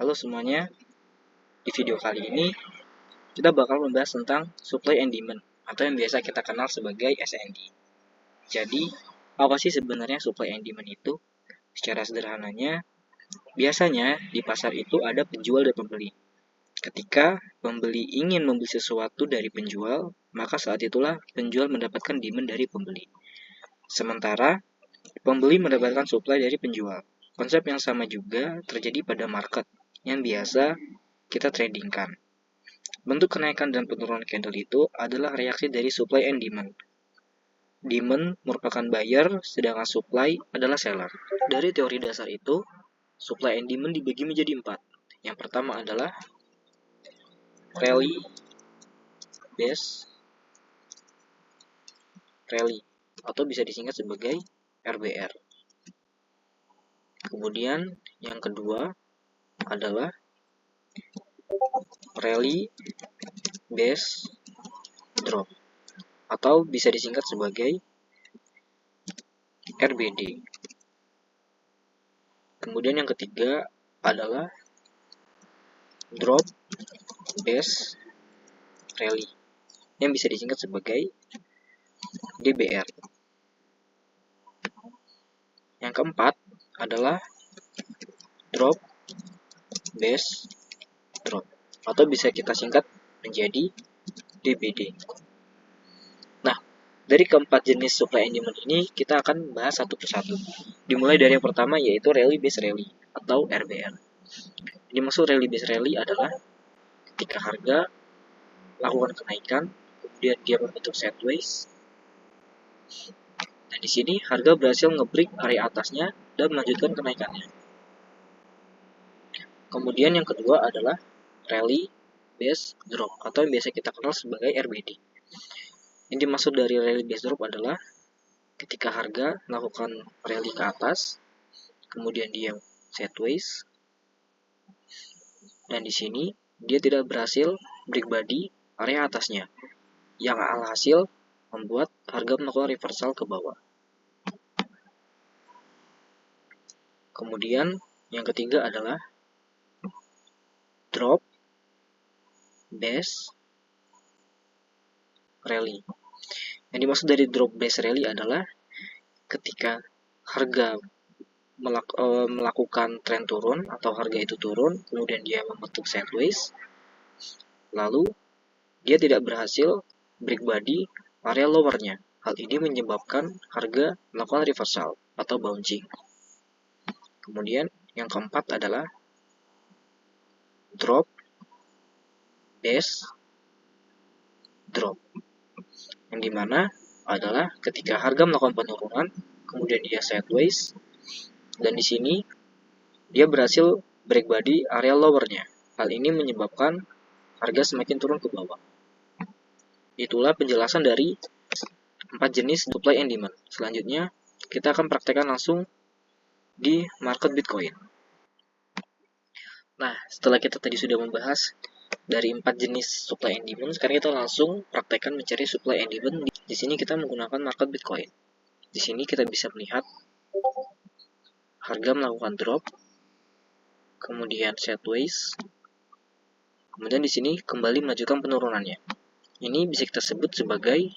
Halo semuanya, di video kali ini kita bakal membahas tentang supply and demand atau yang biasa kita kenal sebagai SND. Jadi, apa sih sebenarnya supply and demand itu? Secara sederhananya, biasanya di pasar itu ada penjual dan pembeli. Ketika pembeli ingin membeli sesuatu dari penjual, maka saat itulah penjual mendapatkan demand dari pembeli. Sementara pembeli mendapatkan supply dari penjual. Konsep yang sama juga terjadi pada market yang biasa kita tradingkan. Bentuk kenaikan dan penurunan candle itu adalah reaksi dari supply and demand. Demand merupakan buyer, sedangkan supply adalah seller. Dari teori dasar itu, supply and demand dibagi menjadi 4. Yang pertama adalah rally atau bisa disingkat sebagai RBR. Kemudian yang kedua adalah rally base drop atau bisa disingkat sebagai RBD. Kemudian yang ketiga adalah drop base rally yang bisa disingkat sebagai DBR. Yang keempat adalah drop base drop atau bisa kita singkat menjadi DBD. Nah, dari keempat jenis supply and demand ini kita akan bahas satu persatu. Dimulai dari yang pertama yaitu rally base rally atau RBR. Yang dimaksud rally base rally adalah ketika harga lakukan kenaikan, kemudian dia membentuk sideways, dan di sini harga berhasil nge-break area atasnya dan melanjutkan kenaikannya. Kemudian yang kedua adalah rally base drop atau yang biasa kita kenal sebagai RBD. Yang dimaksud dari rally base drop adalah ketika harga melakukan rally ke atas, kemudian dia sideways, dan di sini dia tidak berhasil break body area atasnya, yang alhasil membuat harga melakukan reversal ke bawah. Kemudian yang ketiga adalah drop base rally. Yang dimaksud dari drop base rally adalah ketika harga melakukan tren turun atau harga itu turun, kemudian dia membentuk sideways, lalu dia tidak berhasil break body area lowernya. Hal ini menyebabkan harga melakukan reversal atau bouncing. Kemudian yang keempat adalah drop base drop, yang dimana adalah ketika harga melakukan penurunan, kemudian dia sideways, dan di sini dia berhasil break body area lowernya. Hal ini menyebabkan harga semakin turun ke bawah. Itulah penjelasan dari 4 jenis supply and demand. Selanjutnya, kita akan praktekkan langsung di market Bitcoin. Nah, setelah kita tadi sudah membahas dari 4 jenis supply and demand, sekarang kita langsung praktekkan mencari supply and demand. Di sini kita menggunakan market Bitcoin. Di sini kita bisa melihat harga melakukan drop, kemudian sideways, kemudian di sini kembali melanjutkan penurunannya. Ini bisa kita sebut sebagai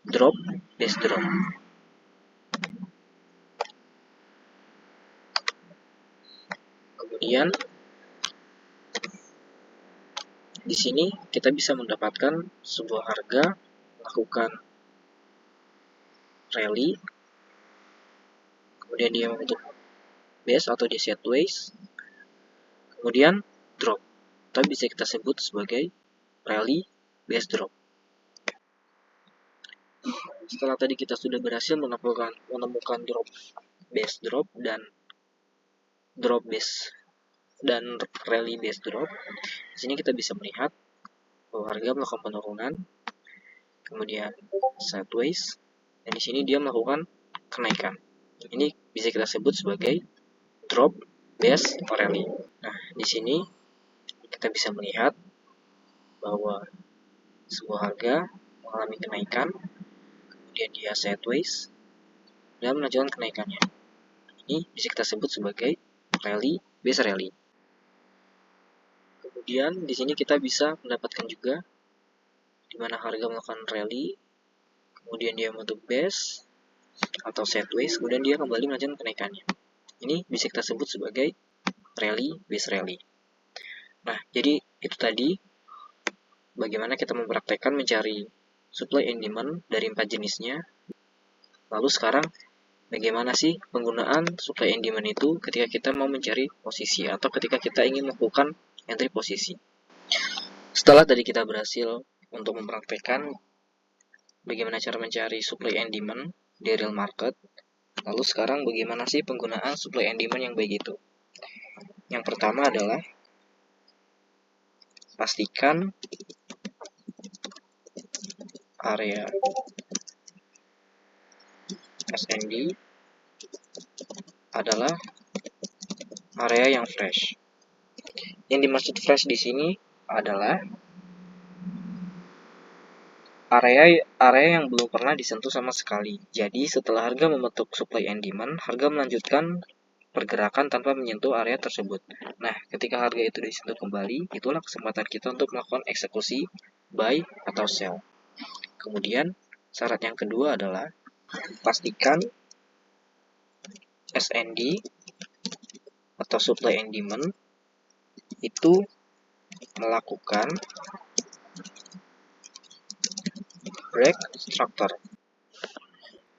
drop base drop. Kemudian di sini kita bisa mendapatkan sebuah harga melakukan rally, kemudian dia membentuk base atau di sideways, kemudian drop, atau bisa kita sebut sebagai rally base drop. Setelah tadi kita sudah berhasil menemukan drop base drop dan drop base dan rally base drop, di sini kita bisa melihat bahwa harga melakukan penurunan, kemudian sideways, dan di sini dia melakukan kenaikan. Ini bisa kita sebut sebagai drop base rally. Nah, di sini kita bisa melihat bahwa sebuah harga mengalami kenaikan, kemudian dia sideways dan melanjutkan kenaikannya. Ini bisa kita sebut sebagai rally base rally. Kemudian di sini kita bisa mendapatkan juga di mana harga melakukan rally, kemudian dia membentuk base atau sideways, kemudian dia kembali melanjutkan kenaikannya. Ini bisa kita sebut sebagai rally, base rally. Nah, jadi itu tadi bagaimana kita mempraktekkan mencari supply and demand dari 4 jenisnya. Lalu sekarang bagaimana sih penggunaan supply and demand itu ketika kita mau mencari posisi atau ketika kita ingin melakukan entry posisi. Setelah tadi kita berhasil untuk mempraktekkan bagaimana cara mencari supply and demand di real market, lalu sekarang bagaimana sih penggunaan supply and demand yang baik itu? Yang pertama adalah pastikan area SND adalah area yang fresh. Yang dimaksud fresh di sini adalah area yang belum pernah disentuh sama sekali. Jadi setelah harga membentuk supply and demand, harga melanjutkan pergerakan tanpa menyentuh area tersebut. Nah, ketika harga itu disentuh kembali, itulah kesempatan kita untuk melakukan eksekusi buy atau sell. Kemudian, syarat yang kedua adalah pastikan SND atau supply and demand itu melakukan break structure.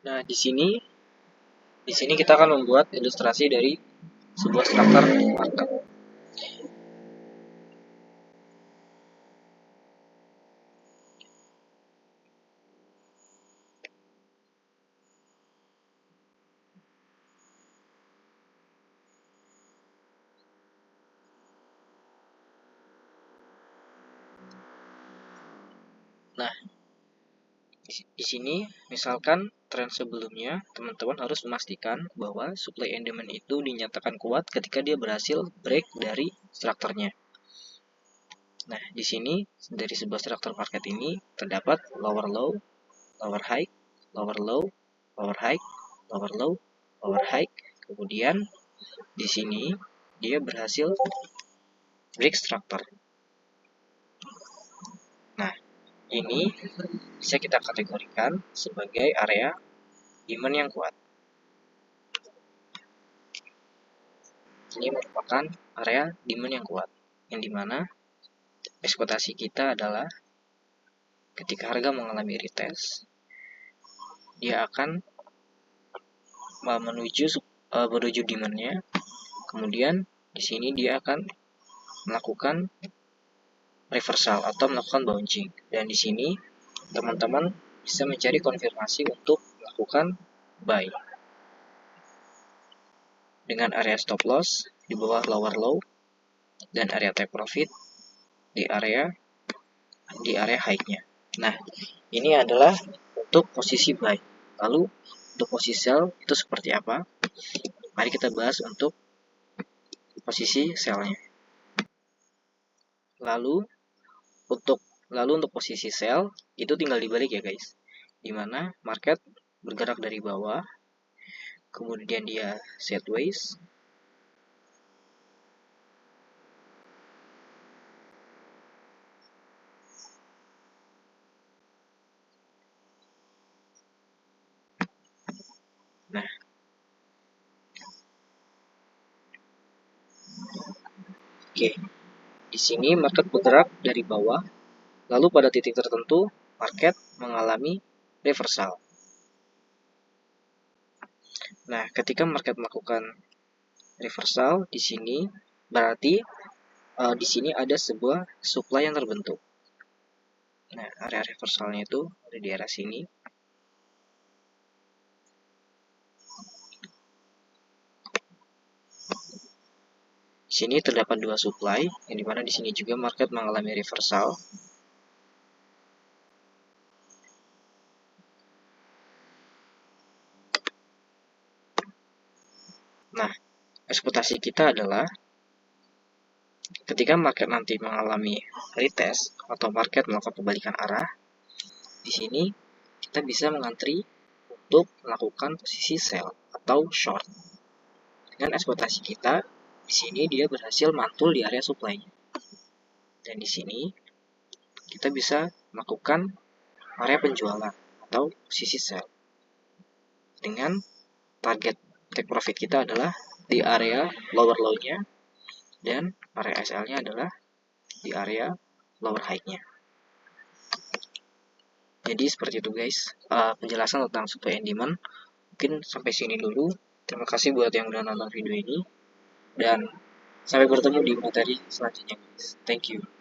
Nah, di sini kita akan membuat ilustrasi dari sebuah struktur market. Nah, di sini misalkan tren sebelumnya, teman-teman harus memastikan bahwa supply and demand itu dinyatakan kuat ketika dia berhasil break dari strukturnya. Nah, di sini dari sebuah struktur market ini terdapat lower low, lower high, lower low, lower high, lower low, lower high. Kemudian di sini dia berhasil break struktur. Nah, ini bisa kita kategorikan sebagai area demand yang kuat. Ini merupakan area demand yang kuat, yang dimana ekspektasi kita adalah ketika harga mengalami retest, dia akan menuju demand-nya. Kemudian di sini dia akan melakukan reversal atau melakukan bouncing. Dan di sini teman-teman bisa mencari konfirmasi untuk melakukan buy dengan area stop loss di bawah lower low dan area take profit di area high-nya. Nah, ini adalah untuk posisi buy. Lalu untuk posisi sell itu seperti apa? Mari kita bahas untuk posisi sell-nya. Lalu untuk posisi sell itu tinggal dibalik ya guys. Dimana market bergerak dari bawah, kemudian dia sideways, nah, oke. Di sini market bergerak dari bawah, lalu pada titik tertentu market mengalami reversal. Nah, ketika market melakukan reversal di sini berarti di sini ada sebuah supply yang terbentuk. Nah, area reversalnya itu ada di area sini. Di sini terdapat dua supply, yang dimana di sini juga market mengalami reversal. Nah, ekspektasi kita adalah ketika market nanti mengalami retest atau market melakukan pembalikan arah, di sini kita bisa mengantri untuk melakukan posisi sell atau short. Dengan ekspektasi kita, di sini dia berhasil mantul di area supply. Dan di sini kita bisa melakukan area penjualan atau sisi sell dengan target take profit kita adalah di area lower low-nya dan area SL-nya adalah di area lower high-nya. Jadi seperti itu guys, penjelasan tentang supply and demand. Mungkin sampai sini dulu. Terima kasih buat yang udah nonton video ini, dan sampai bertemu di materi selanjutnya guys. Thank you.